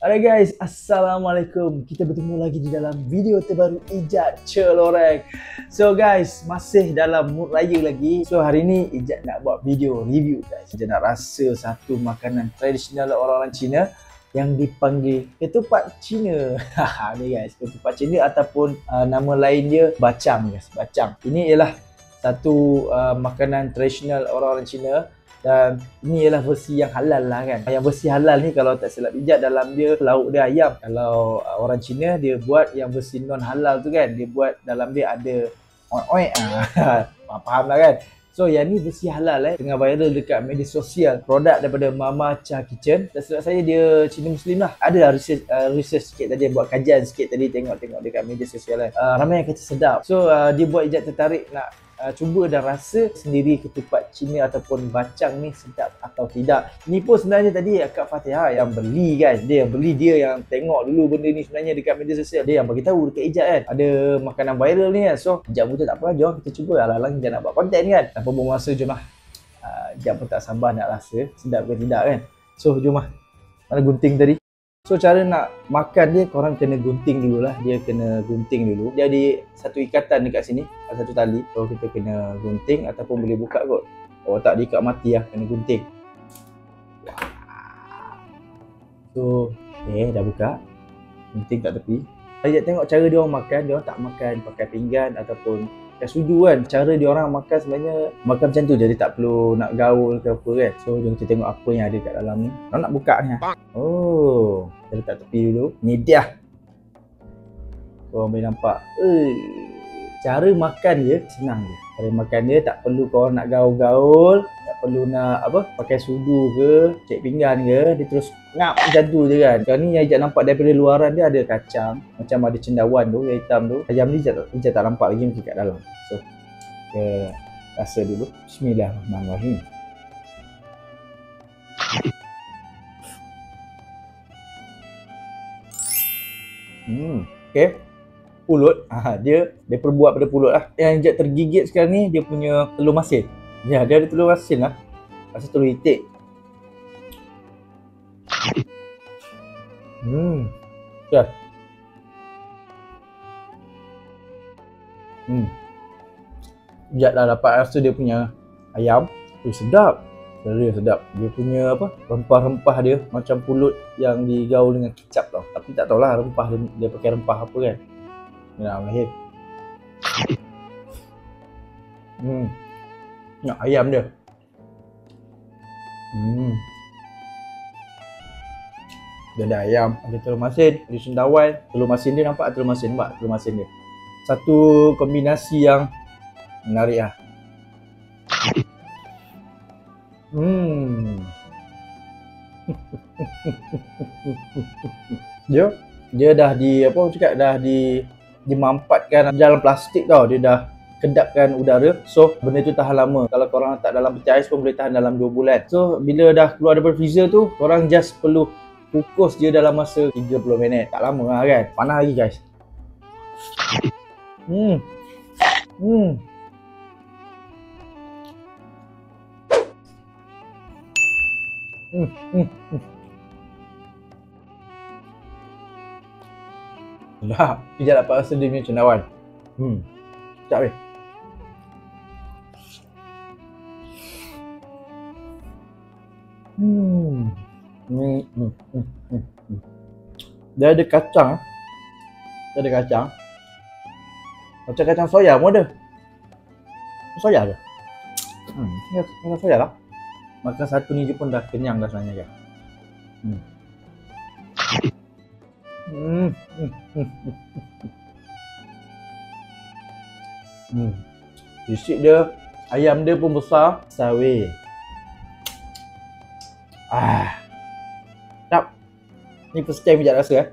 Alright guys, Assalamualaikum. Kita bertemu lagi di dalam video terbaru Ijat Celoreng. So guys, masih dalam mood raya lagi. So hari ni Ijat nak buat video review guys. Ijat nak rasa satu makanan tradisional orang-orang Cina yang dipanggil ketupat Cina. Ni guys, ketupat Cina ataupun nama lain dia bacang guys, bacang. Ini ialah satu makanan tradisional orang-orang Cina. Dan ini ialah versi yang halal lah kan. Yang versi halal ni kalau tak silap Ijat dalam dia lauk dia ayam. Kalau orang Cina dia buat yang versi non halal tu kan, dia buat dalam dia ada oek-oek. Faham lah kan. So yang ni versi halal tengah viral dekat media sosial. Produk daripada Mama Cha Kitchen. Tak silap saya dia Cina Muslim lah. Ada research sikit tadi, buat kajian sikit tadi, tengok-tengok dekat media sosial ramai yang kata sedap. So dia buat Ijat tertarik nak cuba dan rasa sendiri ketupat Cina ataupun bacang ni sedap atau tidak. Ni pun sebenarnya tadi Kak Fatihah yang beli guys. Dia yang beli, dia yang tengok dulu benda ni sebenarnya dekat media sosial. Dia yang bagi tahu dekat Ijat kan, ada makanan viral ni kan. So Ijat pun tak apa, jom kita cuba. Alang-alang Ijat nak buat konten kan. Tanpa buang masa, jom lah. Ijat pun tak sabar nak rasa sedap ke tidak kan. So jom lah. Mana gunting tadi? So cara nak makan dia, korang kena gunting dulu lah. Dia kena gunting dulu. Dia ada satu ikatan dekat sini, ada satu tali. So kita kena gunting ataupun boleh buka kot. Oh tak diikat mati lah, kena gunting. So dah buka. Gunting kat tepi. Saya tengok cara dia orang makan. Dia orang tak makan pakai pinggan ataupun pakai sudu kan. Cara dia orang makan sebenarnya makan macam tu je. Dia tak perlu nak gaul ke apa kan. So jom kita tengok apa yang ada kat dalam ni. Orang nak buka ni. Oh, kita letak tepi dulu. Ni dia. Korang boleh nampak. Cara makan dia senang je. Cara makan dia tak perlu korang nak gaul-gaul. Tak perlu nak pakai sudu ke, cek pinggan ke. Dia terus ngap macam tu je kan. Sekarang ni yang Ijat nampak daripada luaran dia ada kacang. Macam ada cendawan tu, yang hitam tu. Ayam ni Ijat tak nampak lagi mungkin kat dalam. So, kita rasa dulu. Bismillahirrahmanirrahim. Okay. Pulut, dia perbuat pada pulut lah. Yang Ijat tergigit sekarang ni, dia punya telur masin. Ya, dia ada telur masin lah. Rasa telur itik. Ya. Ijat dah dapat rasa dia punya ayam. Sedap. Very sedap. Dia punya rempah-rempah dia macam pulut yang digaul dengan kicap tau. Tapi tak tahulah rempah dia pakai rempah apa kan. Bismillahirrahmanirrahim. Nak ayam dia. Dia ada ayam, ada telur masin, ada cendawan. Telur masin dia nampak, telur masin nampak, telur masin dia. Satu kombinasi yang menarik lah. Dia dah dimampatkan dalam plastik tau. Dia dah kedapkan udara. So benda tu tahan lama. Kalau korang letak dalam peti ais pun boleh tahan dalam 2 bulan. So bila dah keluar daripada freezer tu, korang just perlu kukus dia dalam masa 30 minit. Tak lama lah kan. Panas lagi guys. Dah, Ijat dapat rasa dia punya cendawan. Sekejap weh. Dia ada kacang. Dia ada kacang. Macam kacang soya pun ada. Soya ke? Kacang soya lah. Makan satu ni je pun dah kenyang dah sebenarnya kan. Isik dia, ayam dia pun besar. Sawi. Sedap. Ni first time Ijat rasa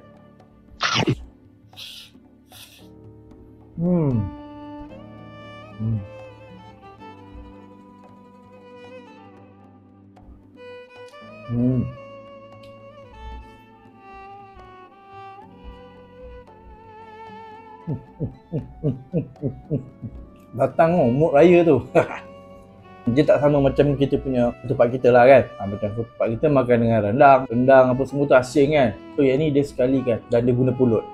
Datang mood raya tu. Dia tak sama macam kita punya tempat kita lah kan. Macam tempat kita makan dengan rendang apa semua tu asing kan. So yang ni dia sekali kan dan dia guna pulut.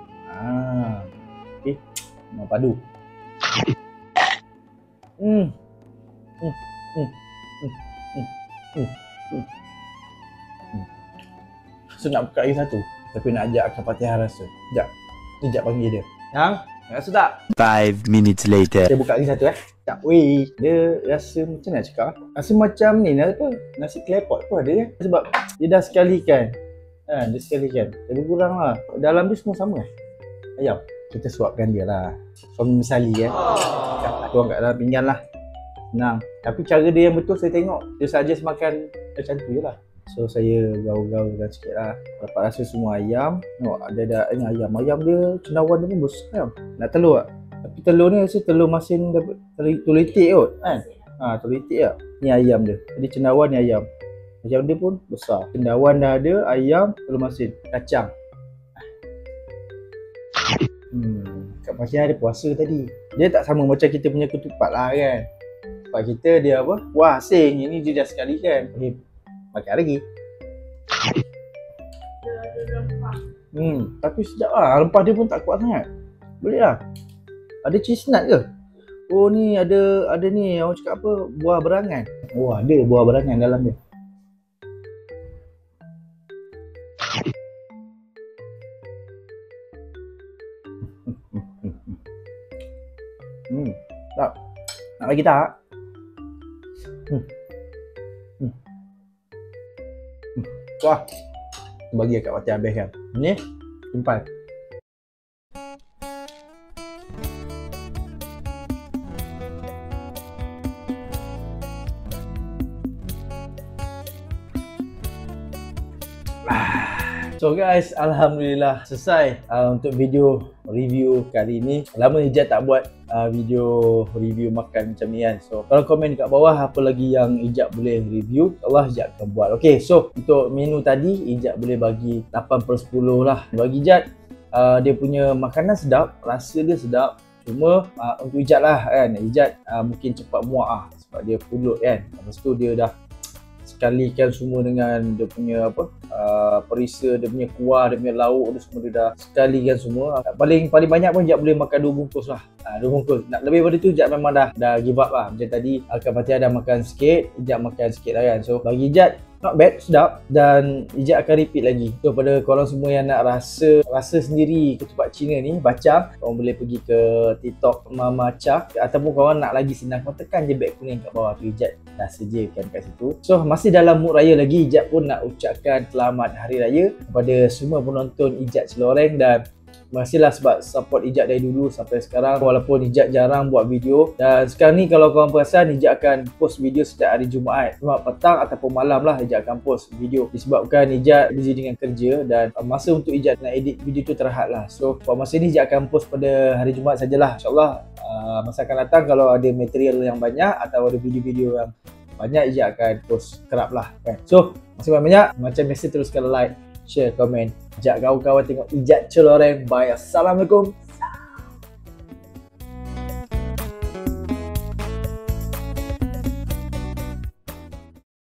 Okay, mau padu. So nak buka lagi satu, tapi nak ajak Kak Fatihah rasa. Sekejap panggil dia. Yang rasa tak? 5 minutes later. Saya buka lagi satu Tak, weh. Dia rasa macam nak cakap? Rasa macam ni apa? Nasi claypot pun ada kan? Sebab dia dah sekali kan. Dia sekali kan. Lebih kurang lah. Dalam dia semua sama ayam. Kita suapkan dia lah. Suami misali kan. Tuang kat dalam pinggan lah. Senang. Tapi cara dia yang betul saya tengok. Dia suggest makan macam tu je lah. So saya gaul-gaulkan sikit lah. Dapat rasa semua ayam. Tengok ada ayam. Ayam dia cendawan dia pun besar. Nak telur tak? Tapi telur ni rasa telur masin dapat telur itik kot kan. Telur itik lah. Ni ayam dia. Jadi cendawan ni ayam. Ayam dia pun besar. Cendawan dah ada, ayam, telur masin, kacang. Kak Fatihah ada puasa tadi. Dia tak sama macam kita punya ketupat lah kan. Sebab kita dia apa? Wah asing. Ini dia dah sekali kan. Okay. Makan lagi. Tapi sedap lah. Rempah dia pun tak kuat sangat. Boleh lah. Ada cheese nut ke? Oh ni ada ni orang cakap apa? Buah berangan. Oh ada buah berangan dalam dia. Tak. Nak lagi tak? Wah, bagi Kak Fatihah habis kan. Ni simpan. So guys, alhamdulillah selesai untuk video review kali ini. Lama Ijat tak buat video review makan macam ni kan. So kalau komen kat bawah apa lagi yang Ijat boleh review, Allah Ijat akan buat. Okay, so untuk menu tadi Ijat boleh bagi 8/10 lah. Bagi Ijat dia punya makanan sedap, rasa dia sedap. Cuma untuk Ijat lah kan, Ijat mungkin cepat muak lah sebab dia pulut kan. Lepas tu dia dah sekalikan semua dengan dia punya apa perisa, dia punya kuah, dia punya lauk, dia semua dia dah sekalikan semua. Paling banyak pun Ijat boleh makan 2 bungkus lah. 2 bungkus. Nak lebih daripada tu Ijat memang dah give up lah. Macam tadi Kak Fatihah dah makan sikit, Ijat makan sikit lah kan. So bagi Ijat not bad, sedap dan Ijat akan repeat lagi. So pada korang semua yang nak rasa sendiri ketupat Cina ni, bacang, korang boleh pergi ke TikTok Mama Cha, ataupun korang nak lagi senang, korang tekan je beg kuning kat bawah tu, Ijat dah sediakan kat situ. So masih dalam mood raya lagi, Ijat pun nak ucapkan selamat hari raya kepada semua penonton Ijat Celoreng dan terima kasihlah sebab support Ijat dari dulu sampai sekarang. Walaupun Ijat jarang buat video, dan sekarang ni kalau korang perasan Ijat akan post video setiap hari Jumaat petang ataupun malam lah Ijat akan post video, disebabkan Ijat busy dengan kerja dan masa untuk Ijat nak edit video tu terhad lah. So buat masa ni Ijat akan post pada hari Jumaat sajalah. InsyaAllah masa akan datang kalau ada material yang banyak atau ada video-video yang banyak, Ijat akan post kerap lah kan. So masih banyak macam biasa, teruskan like, share, komen, ajak kawan-kawan tengok Ijat Celoreng. Bye, assalamualaikum.